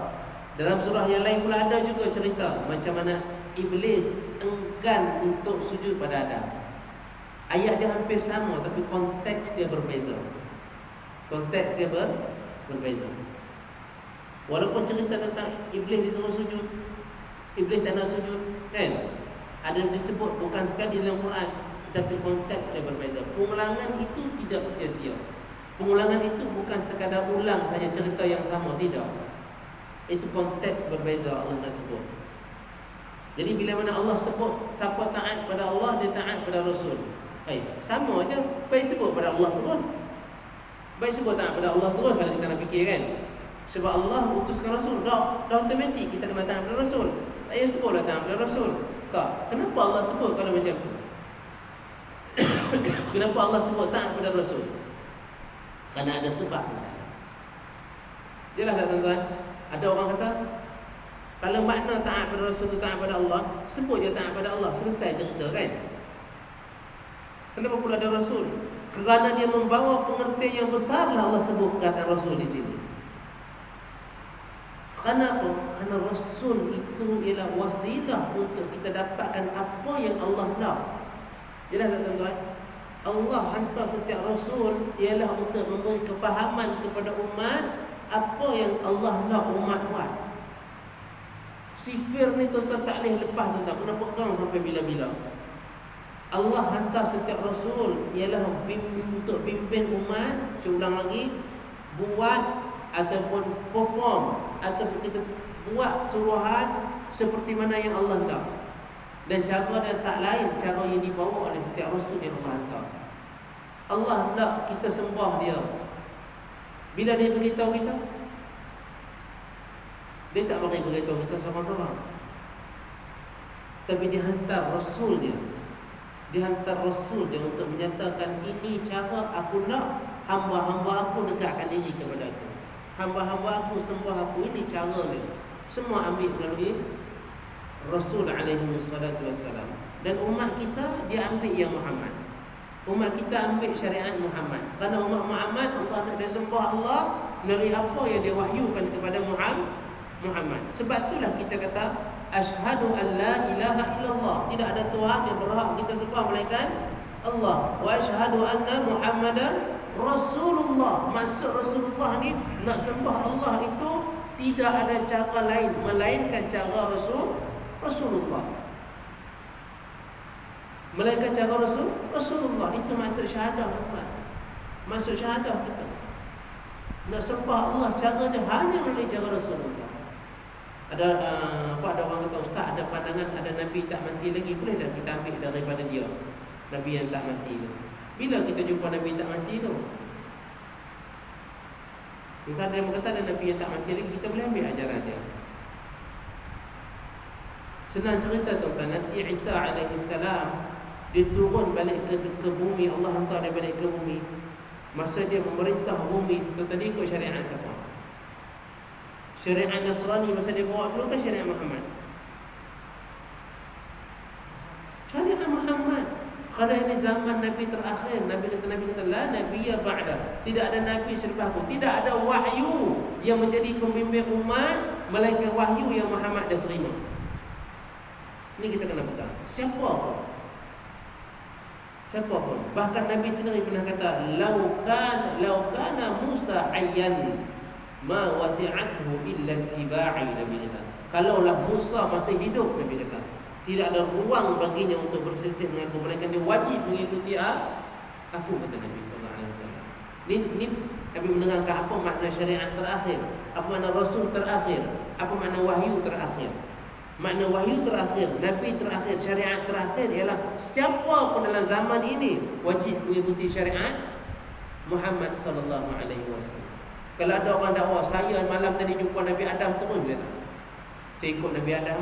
[SPEAKER 2] Dalam surah yang lain pula ada juga cerita macam mana iblis enggan untuk sujud pada Adam. Ayat dia hampir sama tapi konteks dia berbeza. Konteks dia berbeza. Walaupun cerita tentang iblis disuruh sujud, iblis tak nak sujud, kan? Ada disebut bukan sekali dalam Quran, tapi konteks dia berbeza. Pengulangan itu tidak sia-sia. Pengulangan itu bukan sekadar ulang saja cerita yang sama, tidak. Itu konteks berbeza Allah dah sebut. Jadi bila mana Allah sebut siapa taat pada Allah, dia taat pada Rasul. Sama aja, baik sebut pada Allah terus. Baik sebut taat pada Allah terus kalau kita nak fikir, kan. Sebab Allah utuskan Rasul, dah automatik kita kena taat pada Rasul. Tak payah sebutlah taat pada Rasul. Tak. Kenapa Allah sebut kalau macam tu? Kenapa Allah sebut taat pada Rasul? Kerana ada sebab misalnya. Jelas tak tuan-tuan? Ada orang kata kalau makna taat pada Rasul tu taat pada Allah, sebut je taat pada Allah, selesai cerita, kan? Kenapa pula ada Rasul? Kerana dia membawa pengertian yang besar lah Allah sebut perkataan Rasul di sini. Kenapa? Kerana Rasul itu ialah wasilah untuk kita dapatkan apa yang Allah nak. Jelas tak tuan-tuan? Allah hantar setiap Rasul ialah untuk memberi kefahaman kepada umat apa yang Allah nak umat buat. Sifir ni tuan-tuan tak boleh lepas, tuan-tuan, kena pegang sampai bila-bila. Allah hantar setiap Rasul ialah untuk bimbing umat, saya ulang lagi, buat ataupun perform ataupun kita buat suruhan seperti mana yang Allah nak. Dan cara dia tak lain cara yang dibawa oleh setiap Rasul yang Allah hantar. Allah nak kita sembah dia. Bila dia beritahu kita, dia tak bagi beritahu kita seorang-seorang, tapi dia hantar Rasul dia. Dia hantar Rasul dia untuk menyatakan ini cara aku nak hamba-hamba aku dekatkan diri kepada aku. Hamba-hamba aku sembah aku, ini cara dia. Semua ambil melalui Rasul alaihi wassalatu wassalam. Dan umat kita dia ambil yang Muhammad. Umat kita ambil syariat Muhammad. Kerana umat Muhammad Allah nak dia sembah Allah melalui apa yang dia wahyukan kepada Muhammad. Sebab itulah kita kata asyhadu an la ilaha illallah. Tidak ada Tuhan yang berhak kita sembah melainkan Allah. Wa asyhadu anna Muhammadan Rasulullah. Maksud Rasulullah ni nak sembah Allah itu tidak ada cara lain melainkan cara Rasulullah. Melainkan cara Rasulullah. Itu maksud syahadah, tuan. Maksud syahadah kita. Nak sembah Allah cara dia hanya melalui cara Rasulullah. Ada ada orang kata, ustaz ada pandangan ada Nabi tak mati lagi, boleh dah kita ambil daripada dia Nabi yang tak mati tu. Bila kita jumpa Nabi tak mati tu? Kita ada yang kata ada Nabi yang tak mati lagi, kita boleh ambil ajaran dia. Senang cerita tuan-tuan, nanti Isa alaihi salam dia turun balik ke bumi, Allah hantar dia balik ke bumi. Masa dia memerintah bumi, tuan-tuan ikut syariat siapa? Syariat Nasrani masa dia bawa dulu kan syariat Muhammad? Syariat Muhammad. Kerana ini zaman Nabi terakhir. Nabi kata la nabiyya ba'da. Tidak ada Nabi selepas aku. Tidak ada wahyu yang menjadi pembimbing umat melainkan wahyu yang Muhammad dah terima. Ini kita kena pegang. Siapa? Siapa pun. Bahkan Nabi sendiri pernah kata, "Laukana Musa ayyan ma wasi'athu illa ittiba'i." Nabi kata, kalaulah Musa masih hidup, Nabi kata, tidak ada ruang baginya untuk berselisih dengan aku, melainkan dia wajib mengikuti aku, kata Nabi sallallahu alaihi wasallam. Ni Nabi menerangkan apa makna syariat terakhir, apa makna rasul terakhir, apa makna wahyu terakhir. Makna wahyu terakhir, Nabi terakhir, syariat terakhir ialah siapa pun dalam zaman ini wajib mengikuti syariat Muhammad sallallahu alaihi wasallam. Kalau ada orang dakwa, saya malam tadi jumpa Nabi Adam, terus dia tak? Saya ikut Nabi Adam.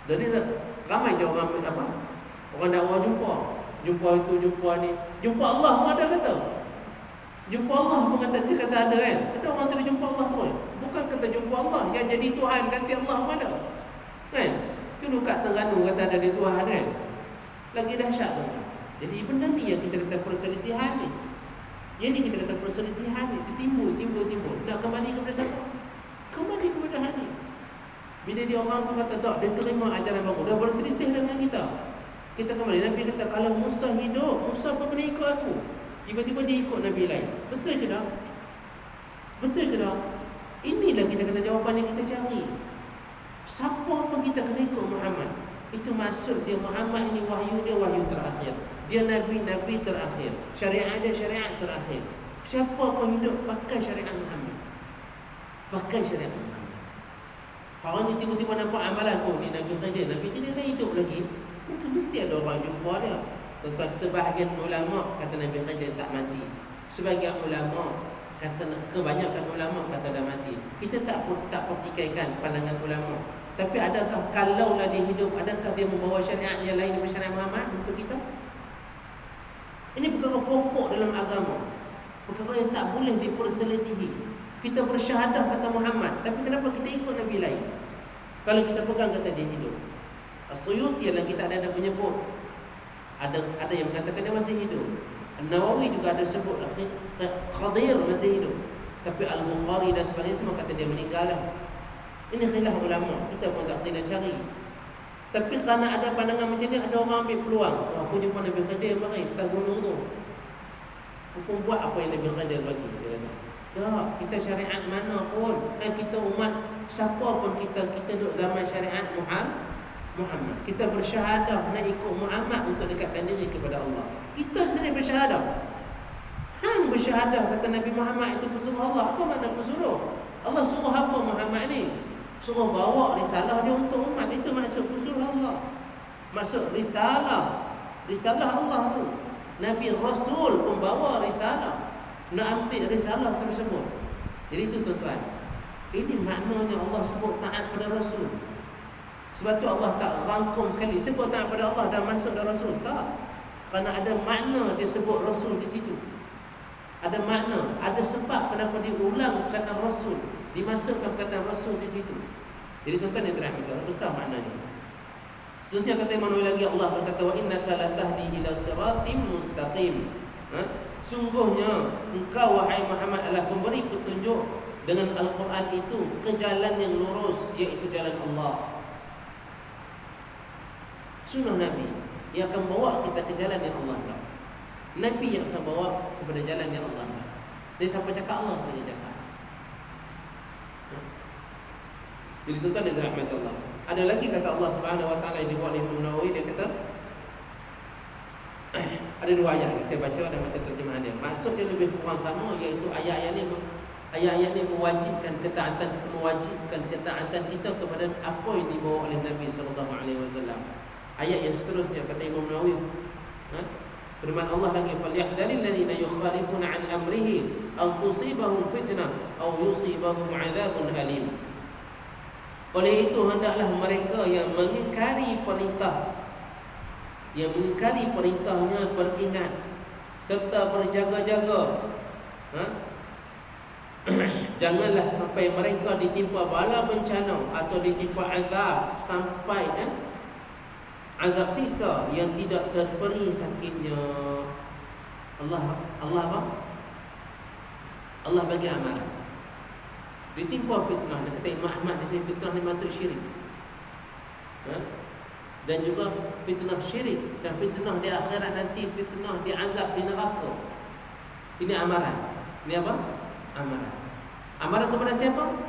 [SPEAKER 2] Jadi ramai je orang apa? Orang dakwa jumpa itu, jumpa ni. Jumpa Allah pun ada kata. Jumpa Allah pun kata, dia kata ada kan. Ada orang tadi jumpa Allah terus. Bukan kata jumpa Allah yang jadi Tuhan, ganti Allah pun ada. Kan? Dulu kat Terengganu kata ada dia Tuhan kan. Lagi dahsyat tu. Jadi benda ni yang kita kata perselisihan ni. Yang ni kita kata perselisihan ni. Dia timbul. Nak kembali kepada siapa? Kembali kepada hati. Bila dia orang tu kata tak, dia terima ajaran baru, dah berselisih dengan kita. Kita kembali, Nabi kata kalau Musa hidup, Musa pun kena ikut aku. Tiba-tiba dia ikut Nabi lain. Betul ke tak? Betul ke tak? Inilah kita kata jawapan yang kita cari. Siapa pun kita kena ikut Muhammad. Itu maksud dia, Muhammad ini wahyu dia, wahyu terakhir. Dia Nabi terakhir. Syariat dia, syariat terakhir. Siapa pun hidup pakai syariat Muhammad. Pakai syariat Muhammad. Orang ni tiba-tiba nampak amalan, oh ni Nabi Khidir kan hidup lagi. Mungkin mesti ada orang jumpa dia. Tentang sebahagian ulama kata Nabi Khidir tak mati. Sebahagian ulama kata, kebanyakan ulama kata dah mati. Kita tak pertikaikan pandangan ulama. Tapi adakah kalaulah dia hidup, adakah dia membawa syariat yang lain daripada syariat Muhammad untuk kita? Ini perkara pokok dalam agama. Perkara yang tak boleh diperselisihi. Kita bersyahadah kata Muhammad, tapi kenapa kita ikut Nabi lain? Kalau kita pegang kata dia hidup. As-Suyuti dalam kitab ada menyebut, ada yang mengatakan dia masih hidup. An-Nawawi juga ada sebut Khadir masih hidup. Tapi Al-Bukhari dan sebagainya semua kata dia meninggal lah. Ini khilaf ulama, kita pun tak tidak cari. Tapi kerana ada pandangan macam ni, ada orang ambil peluang. Aku jumpa Nabi Khidir mari atas gunung tu. Aku buat apa yang Nabi Khidir bagi. Tak, kita syariat mana pun, kita umat siapa pun kita duduk zaman syariat Muhammad. Kita bersyahadah nak ikut Muhammad untuk dekatkan diri kepada Allah. Kita sendiri bersyahadah. Hang bersyahadah kata Nabi Muhammad itu pesuruh Allah. Apa makna pesuruh? Allah suruh apa Muhammad ni? Suruh bawa risalah dia untuk umat. Itu maksud pesuruh Allah. Maksud risalah. Risalah Allah tu. Nabi Rasul pembawa risalah. Nak ambil risalah tersebut. Jadi itu tuan-tuan, ini maknanya Allah sebut taat pada Rasul. Sebab tu Allah tak rangkum sekali sebut taat pada Allah dan masuk dalam Rasul. Tak. Kerana ada makna dia sebut Rasul di situ. Ada makna, ada sebab kenapa diulang kata Rasul, dimasukkan kata Rasul di situ. Jadi tuan-tuan yang dirahmati, besar maknanya. Seterusnya kata Imam Nawawi lagi, Allah berkata wa innaka latahdi ila siratim mustaqim. Sungguhnya engkau wahai Muhammad adalah pemberi petunjuk dengan Al-Quran itu ke jalan yang lurus, iaitu jalan Allah. Sunnah Nabi yang akan bawa kita ke jalan yang Allah. Nabi yang akan bawa kepada jalan yang Allah. Dia siapa cakap, Allah saja cakap. Jadi tuan-tuan yang dirahmati Allah, ada lagi kata Allah Subhanahu Wa Taala yang dibuat oleh Imam Nawawi. Dia kata ada dua ayat lagi saya baca dan baca terjemahan dia. Maksud dia lebih kurang sama, iaitu ayat-ayat ni mewajibkan ketaatan kita kepada apa yang dibawa oleh Nabi sallallahu alaihi wasallam. Ayat yang seterusnya kata Imam Nawawi, firman Allah lagi, falyahdharil ladzina yukhalifuna an amrihi an tusibahum fitnah aw yusibahum adzabun alim. Oleh itu hendaklah mereka yang mengingkari perintahnya beringat serta berjaga-jaga. Janganlah sampai mereka ditimpa bala bencana atau ditimpa azab sampai azab sisa yang tidak terperi sakitnya. Allah apa? Allah bagi amal. Ditimpa fitnah. Kata Imam Ahmad di sini, fitnah ni masuk syirik. dan juga fitnah syirik dan fitnah di akhirat nanti, fitnah di azab di neraka. Ini amaran. Ini apa? Amaran. Amaran kepada siapa?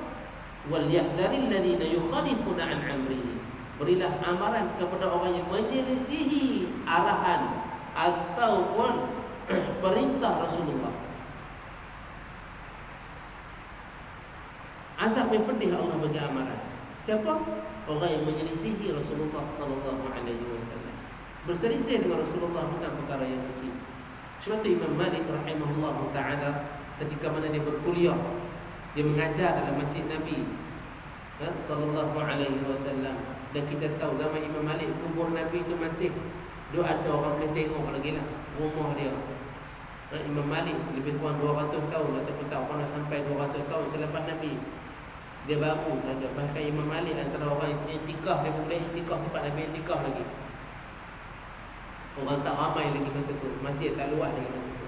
[SPEAKER 2] Wal yahdharil ladzina yukhalifuna an amrihi. Berilah amaran kepada orang yang menyelisihi arahan ataupun perintah Rasulullah. Azab yang pedih Allah bagi amaran. Siapa? Orang yang menyelisihi Rasulullah sallallahu alaihi wasallam. Berselisih dengan Rasulullah bukan perkara yang kecil. Sebab itu Imam Malik rahimahullah taala ketika mana dia berkuliah, dia mengajar dalam masjid Nabi sallallahu alaihi wasallam, dan kita tahu zaman Imam Malik kubur Nabi itu masih ada orang boleh tengok lagi lah rumah dia. Imam Malik lebih kurang 200 tahun ataupun tak pernah sampai 200 tahun selepas Nabi. Dia baru saja. Bahkan Imam Malik antara orang yang iktikaf, dia boleh iktikaf tempat Nabi iktikaf lagi. Orang tak ramai lagi masa tu, masjid tak luas lagi masa tu.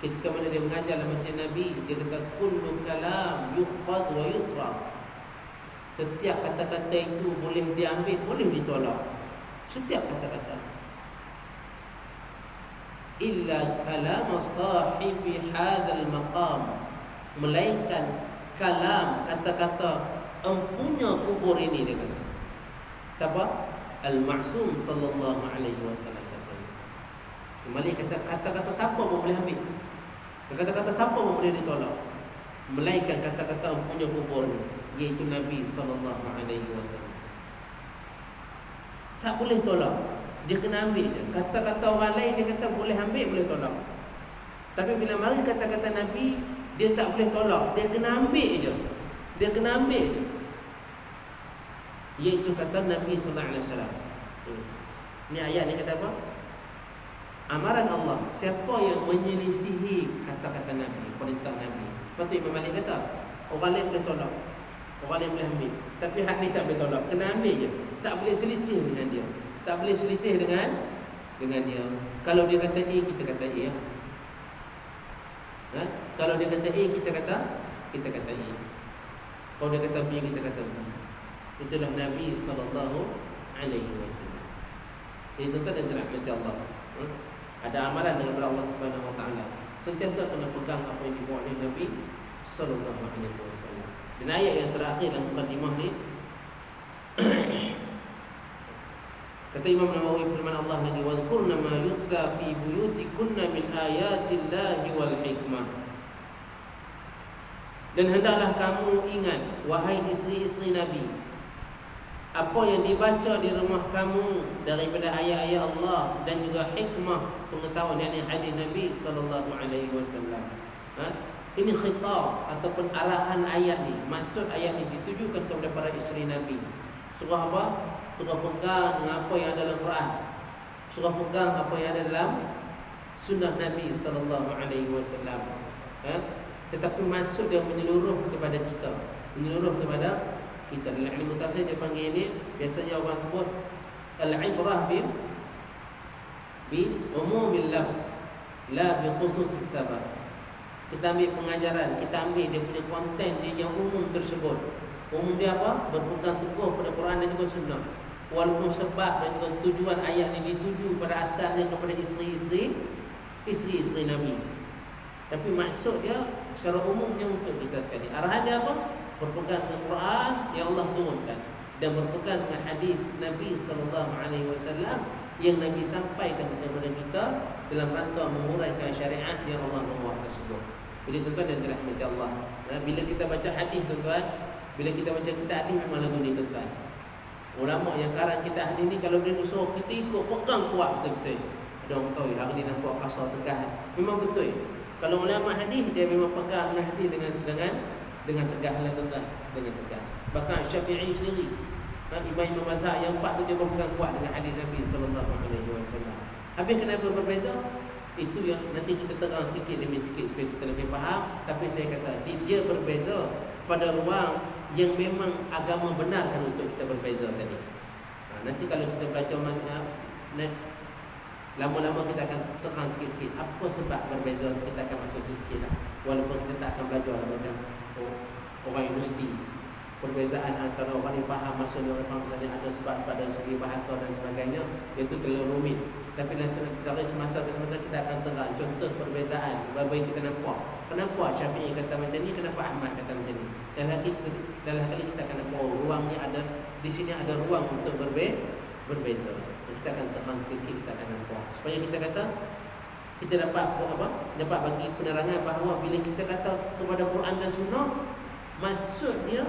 [SPEAKER 2] Ketika mana dia mengajar dalam masjid Nabi, dia kata kullu kalam yuqad wa yutrak. Setiap kata-kata itu boleh diambil, boleh ditolak. Setiap kata-kata. Illa kalam sahibi hadzal maqam, melainkan kalam, kata-kata empunya kubur ini, dia kata. Siapa? Al-Ma'sum sallallahu alaihi wasallam. Malik kata kata-kata siapa pun boleh ambil, kata-kata siapa pun boleh ditolak, melainkan kata-kata empunya kubur, iaitu Nabi sallallahu alaihi wasallam. Tak boleh tolak, dia kena ambil je. Kata-kata orang lain dia kata boleh ambil, boleh tolak. Tapi bila mari kata-kata Nabi, dia tak boleh tolak, dia kena ambil je. Dia kena ambil je. Iaitu kata Nabi sallallahu alaihi wasallam. Ini ayat ni kata apa? Amaran Allah, siapa yang menyelisihi kata-kata Nabi, perintah Nabi. Lepas tu Imam Malik kata, orang lain boleh tolak, orang lain boleh ambil, tapi hak ni tak boleh tolak, kena ambil je. Tak boleh selisih dengan dia, tak boleh selisih dengan dia. Kalau dia kata A, kita kata A. Kalau dia kata A, kita kata A. Kalau dia kata B, kita kata B. Itulah Nabi sallallahu alaihi wasallam. Itu tadi dirahmati Allah. Ada amaran daripada Allah Subhanahu wa taala. Sentiasa kena pegang apa yang dibuat oleh Nabi sallallahu alaihi wasallam. Dan ayat yang terakhir dalam mukadimah ni kata Imam Nawawi, firman Allah lagi, wa dzkurna ma yutla fi buyutikunna min ayatillahi wal hikmah. Dan hendaklah kamu ingat, wahai isteri-isteri Nabi, apa yang dibaca di rumah kamu daripada ayat-ayat Allah dan juga hikmah pengetahuan, yakni hadis Nabi sallallahu alaihi wasallam. Ini khitab ataupun arahan ayat ni. Maksud ayat ni ditujukan kepada para isteri Nabi. Surah apa? Surah pegang dengan apa yang ada dalam Quran. Surah pegang apa yang ada dalam sunnah Nabi sallallahu alaihi wasallam. Tetapi maksud dia menyeluruh kepada kita, menyeluruh kepada kita. Dalam ilmu tafsir dia panggil ini, biasanya orang sebut al-ibrah bi umumil lafz la bi khususis sabab. Kita ambil pengajaran, kita ambil dia punya konten dia yang umum tersebut. Umum dia apa? Berpegang teguh pada Quran dan juga sunnah. Walaupun sebab dan juga tujuan ayat ini dituju pada asalnya kepada isteri-isteri Nabi, tapi maksud dia secara umumnya untuk kita sekali. Arahan dia apa? Berpegang dengan Quran yang Allah turunkan dan berpegang dengan hadis Nabi sallallahu alaihi wasallam yang Nabi sampaikan kepada kita dalam rangka menguraikan syariat yang Allah mahu tersebut. Jadi tuan-tuan dan dirahmati Allah, bila kita baca hadis tuan-tuan, bila kita baca kitab hadis, memang lagu ni tuan-tuan. Ulama yang karang kitab hadis ni, kalau dia suruh kita ikut, pegang kuat betul-betul. Ada orang tahu hari ni nampak kasar tegas, memang betul. Kalau ulama hadis, dia memang pegang dengan hadis dengan tegaklah tuan-tuan, dengan tegas. Bahkan Syafi'i sendiri, imam-imam mazhab yang empat tu dia berpegang kuat dengan hadis Nabi sallallahu alaihi wasallam. Habis kenapa berbeza? Itu yang nanti kita terang sikit demi sikit supaya kita lebih faham. Tapi saya kata dia berbeza pada ruang yang memang agama benarkan untuk kita berbeza tadi. Nanti kalau kita belajar mazhab, lama-lama kita akan terang sikit-sikit apa sebab berbeza. Kita akan masuk sikit lah, walaupun kita tak akan belajar macam orang universiti. perbezaan antara orang yang faham maksudnya orang faham misalnya ada sebab-sebab dari segi bahasa dan sebagainya, itu terlalu rumit. Tapi dari semasa ke semasa kita akan terang contoh perbezaan bagi kita nampak kenapa Syafi'i kata macam ni, kenapa Ahmad kata macam ni. Dalam kali kita akan nampak ruangnya ada di sini, ada ruang untuk berbeza. Kita akan terang sikit-sikit, kita akan nampak supaya kita kata kita dapat dapat bagi penerangan bahawa bila kita kata kepada Quran dan Sunnah, maksudnya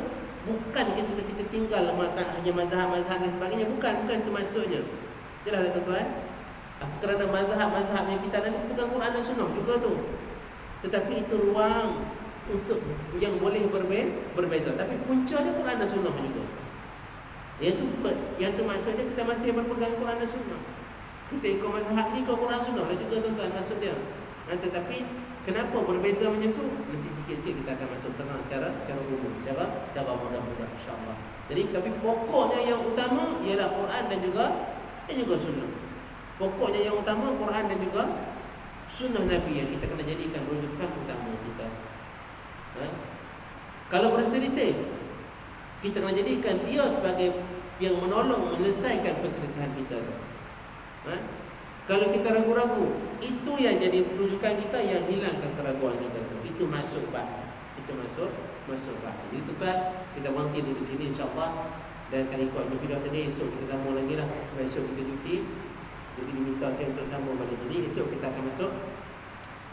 [SPEAKER 2] bukan kita tinggal makan hanya mazhab-mazhab dan sebagainya, bukan itu maksudnya. Jelas tak tuan-tuan? Kerana mazhab-mazhab yang kita ada bukan Quran dan Sunnah juga tu. Tetapi itu ruang untuk yang boleh berbeza. Tapi puncanya Quran dan Sunnah juga. Yang tu maksudnya kita masih berpegang Quran dan Sunnah. Kita ikut mazhab ni, ikut Quran Sunnah lah juga tuan-tuan maksud dia. Tetapi kenapa berbeza macam tu? Nanti sikit-sikit kita akan masuk terang secara umum, secara mudah-mudah insya-Allah. Jadi tapi pokoknya yang utama ialah Quran dan juga Sunnah. Pokoknya yang utama Quran dan juga Sunnah Nabi yang kita kena jadikan rujukan utama kita. Kalau berselisih, kita kena jadikan dia sebagai yang menolong menyelesaikan perselisihan kita. Kalau kita ragu-ragu, itu yang jadi rujukan kita, yang hilangkan keraguan kita. Itu masuk bah. Jadi tuan, kita berhenti di sini insya-Allah. Dan kalau ikut video tadi, esok kita sambung lagi lah. Esok kita cuti. Jadi diminta saya untuk sambung balik ini. Esok kita akan masuk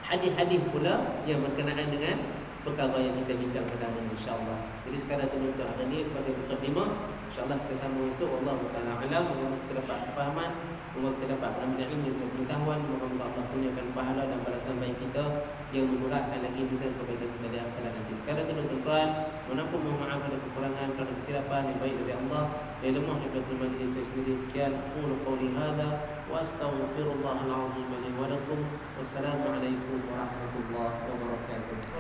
[SPEAKER 2] hadis-hadis pula yang berkenaan dengan perkara yang kita bincang pada hari ini insya-Allah. Jadi sekarang itu untuk hari ini sebagai mukadimah. InsyaAllah kita sambung esok. Allah Ta'ala alam. Semoga kita dapat kefahaman, semoga kita dapat mengambil ilmu dan pengetahuan. Semoga Allah punyakan pahala dan balasan baik kita yang memuratkan lagi bisa kebaikan kita di akhirat nanti. Sekarang itu tuan-tuan, menapa mohon maaf ada kekurangan, kalau kesilapan yang baik dari Allah, yang lemah daripada kelemahan diri saya sendiri. Sekian aqulu qawli hadza wa astaghfirullahal azim li wa lakum. Wassalamualaikum warahmatullahi wabarakatuh.